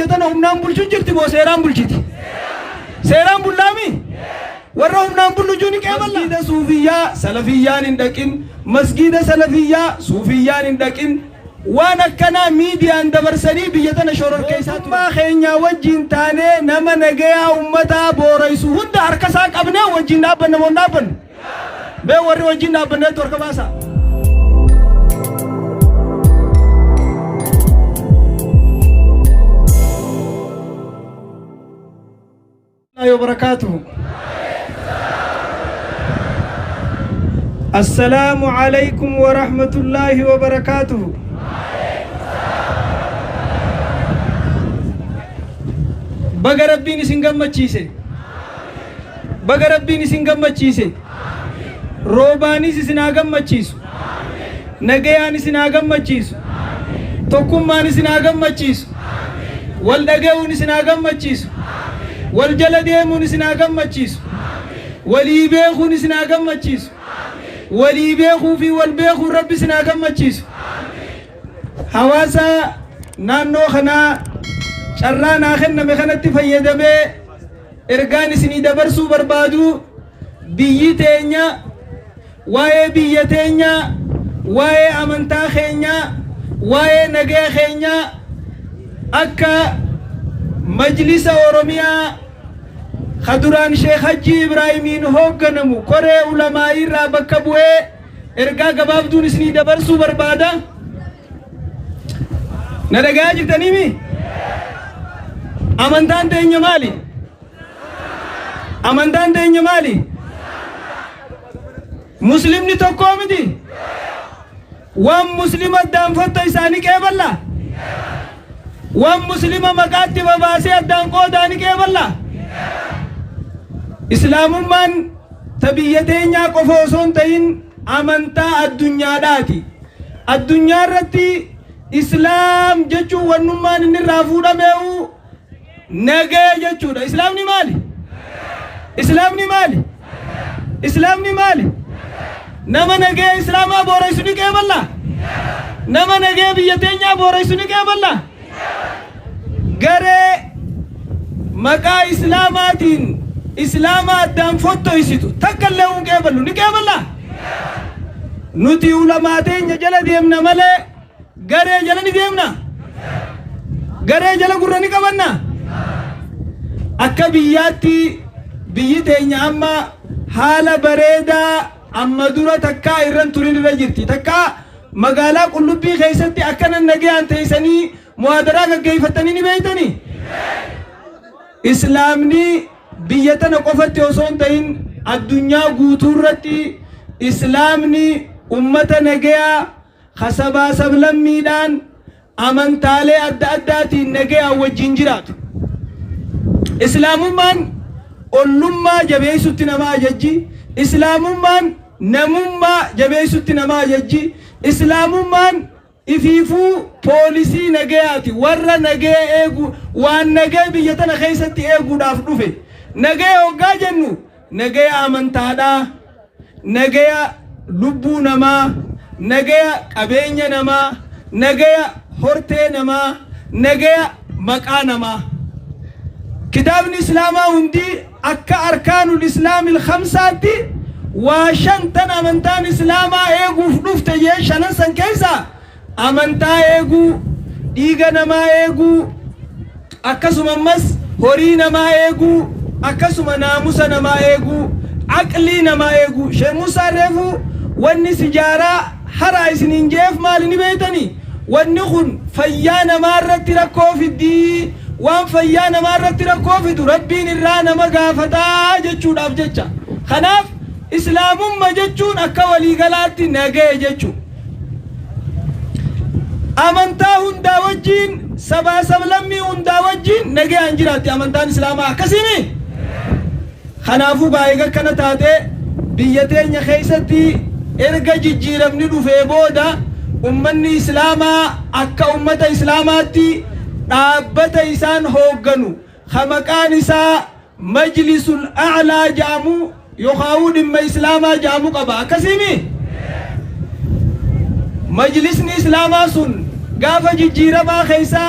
biyyatana humnaan bulchuun jirti moo seeraan bulchiti? Seeraan bullaami? Warra humnaan bullu juni qeeballa. Masgiida suufiyyaa salafiyyaan hin dhaqin, masgiida salafiyyaa suufiyyaan hin dhaqin. Waan akkanaa miidiyaan dabarsanii biyyatana shororkeessaa tummaa keenya wajjin taanee nama nagayaa ummataa booraysu hunda harkasaa qabnee wajjin dhaabbanna moo dhaabbannu? Mee warri wajjin dhaabbanneetu harka baasaa. وبركاته. السلام عليكم ورحمة الله وبركاته. بقى ربي نسنجم مچيسه بقى ربي نسنجم مچيسه روباني سناغم مچيسو نگياني سناغم مچيسو توكماني سناغم مچيسو والدگهوني سناغم مچيسو والجلديموني سناغم مچيسو وليبيخوني سناغم مچيسو وليبيخو في والبيخو ربي سناغم مچيسو حواسا نانو خنا شران آخرنا مخانت فيدبه ارغاني سني دبرسو بربادو بيتينيا واي بيتينيا واي امنتا خينيا واي نگه خينيا اكا مجلس اوروميا خدران شيخ حجي ابراهيمين هوغنمو كوري علماء رابكبوه ارغا غبابدون سني دبرسو بربادا ندگا جتنيمي amantaan teenya maali? Amantaan teenya maali? Muslimni tokko miti? Waan muslima addaan fotta isaanii qeeballa? Waan muslima maqaatti babaasee addaan qoodaanii qeeballa? Islaamummaan ta biyya teenyaa qofa osoo hin ta'in amantaa addunyaadhaati. Addunyaa irratti islaam jechuun wannummaan inni irraa fuudhameewu nagaya jechuudha. Islaamni maali? Islaamni maali? Islaamni maali? Nama nagaya islaamaa booraysu ni qeeballa? Nama nagaya biyya teenyaa booraysu ni qeeballa? Garee maqaa islaamaatiin islaama addaan fottoysitu takkallee hin qeeballu ni qeeballa? Nuti ulamaa teenya jala deemna malee garee jala ni deemna? Garee jala gurra ni qabanna? Akka biyyaatti biyyi teenya amma haala bareedaa amma dura takkaa irran turin irra jirti. Takkaa magaalaa Qullubbii keessatti akkana nagayaan teessanii muhaadaraa gaggeeffatanii ni beeytanii? Islaamni biyya tana qofatti osoo hin ta'in addunyaa guutuu irratti islaamni ummata nagayaa kasabaa sablammiidhaan amantaalee adda addaatiin nagayaa wajjin jiraatu. Islaamummaan ollummaa jabeessutti nama ajajji. Islaamummaan namummaa jabeessutti nama ajajji. Islaamummaan ifiifuu poolisii nagayaati. Warra nagaya eegu waan nagaya biyya tana keessatti eeguudhaaf dhufe. Nagaya hoggaa jennu nagaya amantaadhaa, nagaya lubbuu namaa, nagaya qabeenya namaa, nagaya hortee namaa, nagaya maqaa namaa. كتاب الإسلام هندي أكا أركان الإسلام الخمسة وشنتن أمنتان إسلام إيغو فلوفت يشانا سنكيسا أمنتا إيغو إيغا نما إيغو أكا سممس هوري نما إيغو أكا سمناموس نما إيغو عقلي نما إيغو شموسا ريفو واني سجارة حرا إسنين جيف مالي بيتني واني فيانا مارة تركو في الدين وان فيانا مرة تركوا في ربين الرانا مقافتا جتشون أفجتشا خناف إسلام ما جتشون أكوالي غلاتي ناقية جتشون أمنتا هندا وجين سبا سبلمي هندا وجين ناقية انجراتي أمنتان إسلاما كسيمي خنافو بايقا كانتاتي بيتين يخيستي إرقا جيجيرم ندو في بودا أمني إسلاما أكا أمتا إسلاماتي dhaabbata isaan hoogganu maqaan isaa majlisul a'laa jedhamu yookaan dhimma islaamaa jedhamu qaba. Akkasimi majlisni islaamaa sun gaafa jijjiiramaa keessa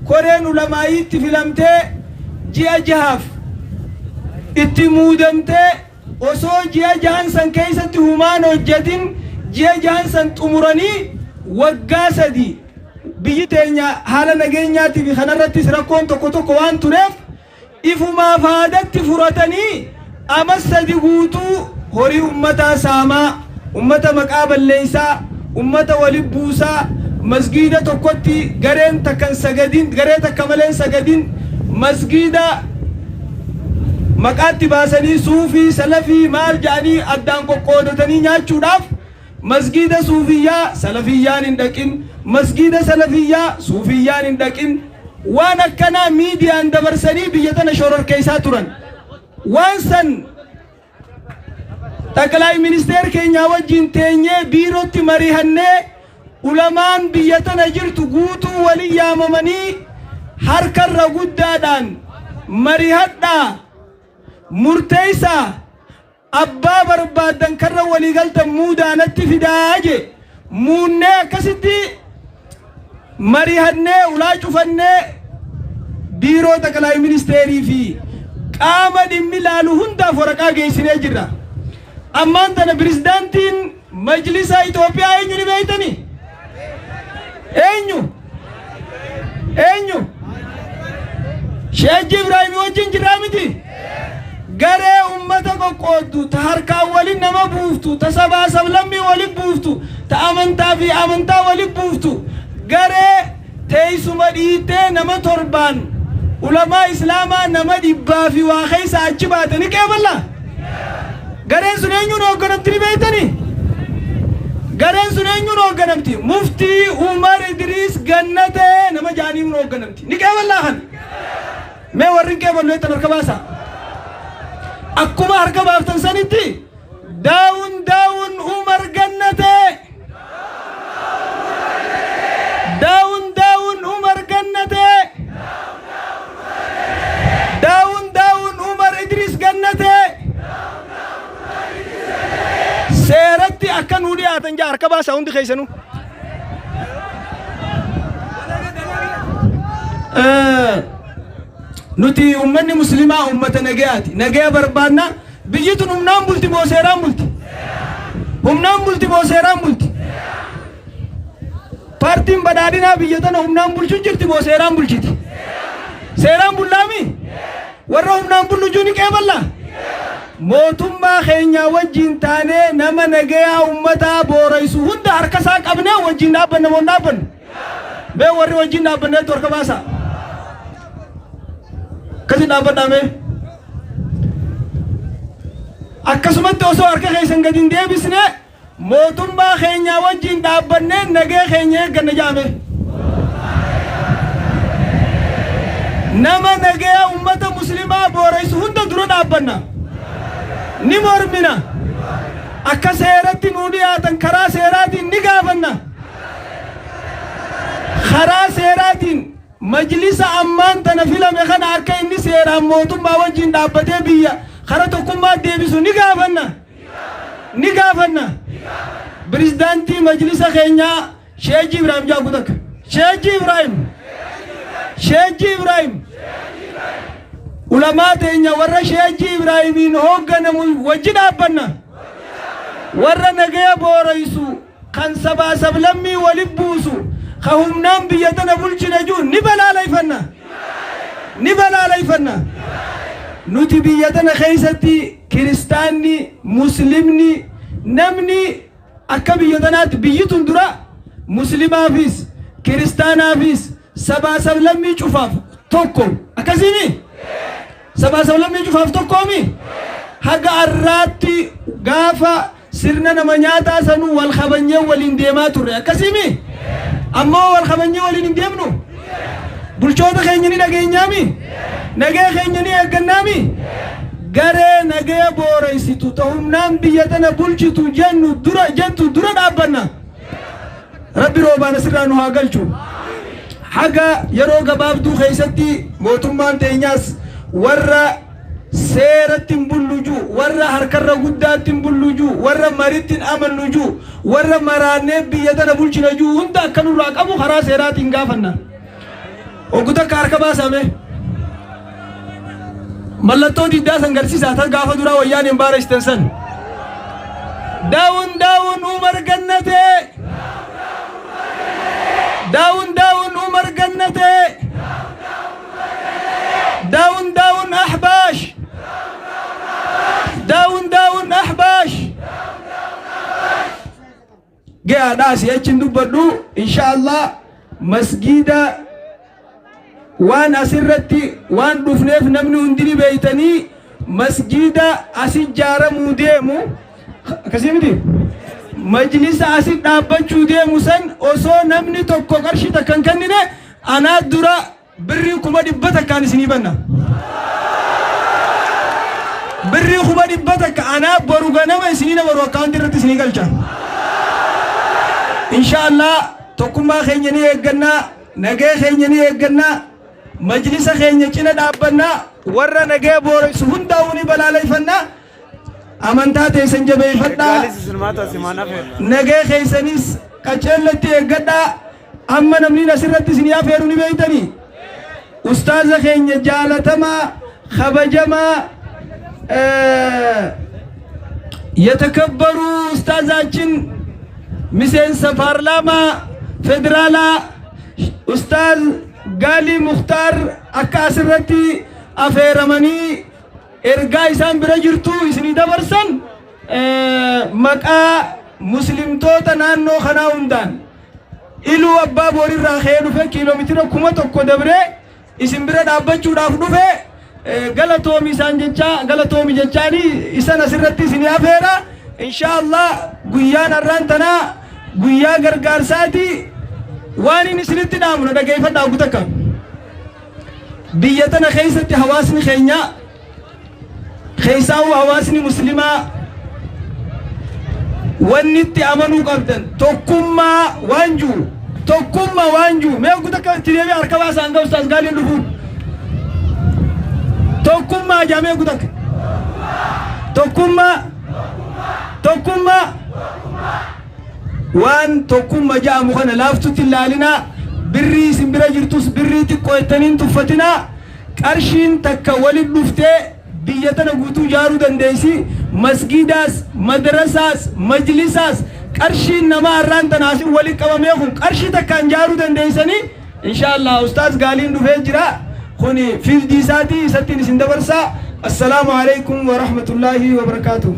koreen ulamaa'iitti filamtee ji'a jahaaf itti muudamtee osoo ji'a jahan san keessatti humaan hojjetin ji'a jahan san xumuranii waggaa 3 biyyi teenya haala nageenyaatii fi kanarrattis rakkoon tokko waan tureef ifumaaf haadatti furatanii amas 3 guutuu horii ummataa saamaa ummata maqaa balleessaa ummata walib buusaa masgiida tokkotti gareen takkan sagadin garee takka maleen sagadin masgiida maqaatti baasanii suufii salafii maal jedhanii addaan qoqqoodatanii nyaachuudhaaf masgiida suufiyyaa salafiyyaan hin dhaqin masgiida salafiyyaa suufiyyaan hin dhaqin waan akkanaa miidiyaan dabarsanii biyya tana shororkeessaa turan waan san Taklai minister keenya wajjin teenyee biirootti mariihannee ulamaan biyya tana jirtu guutuu walii yaamamanii harkarra guddaadhaan mariihadhaa murteessaa abbaa barbaadan karra walii galtan muudaanatti fidaa je muunnee akkasitti mariihannee ulaa cufannee biiroo taklai ministerii fi qaama dhimmi laalu hundaaf waraqaa geessinee jirra. Amman tana prezidantiin majlisa Itoophiyaa eenyu ni beeytani? Eenyu? Sheekh Ibrahim wajjin jirraa miti? Garee ummata qoqqooddu ta harkaan waliin nama buuftu ta sabaa sablammii waliin buuftu ta amantaa fi amantaa waliin buuftu garee teessuma dhiittee nama 7 ulamaa islaamaa nama 100 fi waa keessa achi baatanii qeeballaa? Gareen sun eenyuun hoogganamti ni beeytani? Gareen sun eenyuun hoogganamti? Muftii Umar Idris Gannatee nama jaaniin hoogganamti. Ni qeeballaa kan? Mee warri qeeballu eettan harka baasa. Akkuma harka baaftan sanitti daawun Umar Gannatee. Daawun Umar Gannatee. Daawun Umar Idris Gannatee. Seeratti akka nuu dhiyaatan jaa harka baasaa hundi keessanuu. Nuti ummanni muslimaa ummata nagayaati. Nagaya barbaadna biyyi tun humnaan bulti moo seeraan bulti? Humnaan bulti moo seeraan bulti? Paartiin badhaadhinaa biyya tana humnaan bulchuun jirti moo seeraan bulchiti? Seeraan bullaami? Warra humnaan bullu juu ni qeeballaa? Mootummaa keenya wajjin taanee nama nagayaa ummataa booraysu hunda harka isaa qabnee wajjin dhaabbanne moo dhaabbanne? Mee warri wajjin dhaabbanneetu harka baasaa. Kasi dhaabbadhaame. Akkasumatti osoo harka keessan gadi hin deebisne mootummaa keenya wajjin dhaabbannee nagaya keenya eegganna jaame. Nama nagayaa ummata muslimaa booraysu hunda dura dhaabbanna. Ni mormina akka seeratti nuu dhiyaatan karaa seeraatiin ni gaafanna. Karaa seeraatiin majlisa ammaan tana filame kana akka inni seeraan mootummaa wajjin dhaabbatee biyya kara tokkummaa deebisu ni gaafanna. Prezidaantii majlisa keenyaa Sheekh Ibrahim jaagutak. Sheekh Ibrahim ulamaa teenya warra Sheekh Ibrahimiin hoogganamu wajji dhaabbanna. Warra nagaya booraysu kan sabaa sablammii walib buusu ka humnaan biyya tana bulchina juu ni balaalayfanna. Nuti biyya tana keessatti kiristaanni muslimni namni akka biyya tanaatti biyyi tun dura muslimaafis kiristaanaafis sabaa sablammii cufaaf tokko akkasiini? Sabaa sablammii cufaaf tokkoomi? Haga arraatti gaafa sirna nama nyaataa sanuu wal kabanyee waliin deemaa turre akkasimi? Ammoo wal kabanyee waliin hin deemnu? Bulchoota keenya ni dhageenyaami? Nagaya keenya ni eeggannaami? Garee nagaya booraysitu ta humnaan biyya tana bulchitu jettu dura dhaabbanna. Rabbi roobaan asirraa nu haa galchu. Haga yeroo gabaabduu keessatti mootummaan teenyaas warra seerattiin bulluju warra harkarra guddaattiin bulluju warra marittiin amannuju warra maraannee biyya tana bulchina juu hunda akka nurraa qabu karaa seeraatiin gaafanna. Oguta karka baasame. Mallattoo diddaa san garsiisaa tan gaafa duraa wayyaan hin baareessitan san. daawun Umar Gannate. daawun Umar Gannate. daawun Ahbaash. daawun Ahbaash. Gaadhaas yachin dubbadhu inshaallah masgiida waan asirratti waan dhufneef namni hundini beeytanii masgiida asi ijaaramuu deemu akkasii miti majlisa asi dhaabbachuu deemu san osoo namni tokko qarshii takka hin kennine anaa dura birrii 100 takkaan isinii banna. birrii 100 takka anaa boru ganama isinii baru akkaawuntii irratti isinii galcha. Inshallah tokkummaa keenya ni eegganna nagee keenya ni eegganna majlisa keenya cina dhaabbanna warra nagee booreysu hundaa'uu ni balaaleffannaa amantaa teessan jabeeffadhaa nagee keessanis qaceellatti eeggadhaa amma namni asirratti isinii afeeru ni beeytanii ustaaza keenya jaalatamaa kabajamaa የተከበሩ ኡስታዛችን miseensa paarlaamaa federaalaa ustaaz Gaalii Mukhtaar akka asirratti afeeramanii ergaa isaan bira jirtu isinii dabarsan maqaa muslimtoota naannoo kanaa hundaan iluu abbaa boorirraa ka'ee dhufe kiiloomeetira 1,000 dabree isin bira dhaabbachuudhaaf dhufe galatoomi jechaani isan asirratti isinii afeera. Inshallah guyyaan arraan tanaa guyyaa gargaarsaati waan inni isinitti dhaamu dhageeffadhaa gutakka biyya tana keessatti hawaasni keenya keessaa hawaasni muslimaa wanni itti amanuu qabdan tokkummaa waanjuu mee gutakka tireebi harka baasaan ga ustaas Gaaliin dhufu tokkummaa jaamee gutakka tokkummaa waan tokkummaa jaamu kana laaftutti ilaalinaa birrii isin bira jirtus birrii xiqqoo ettaniin tuffatinaa qarshiin takka waliin dhuftee biyya tana guutuu ijaaruu dandeessi masgiidaas madrasaas majlisaas qarshiin nama arraan tanaasin waliin qabamee kun qarshii takkaan ijaaruu dandeessanii inshallah ustaaz Gaaliin dhufee jira kuni fiildii isaatii isattiin isin dabarsaa. Assalamu alaikum wa rahmatullahi wa barakatuh.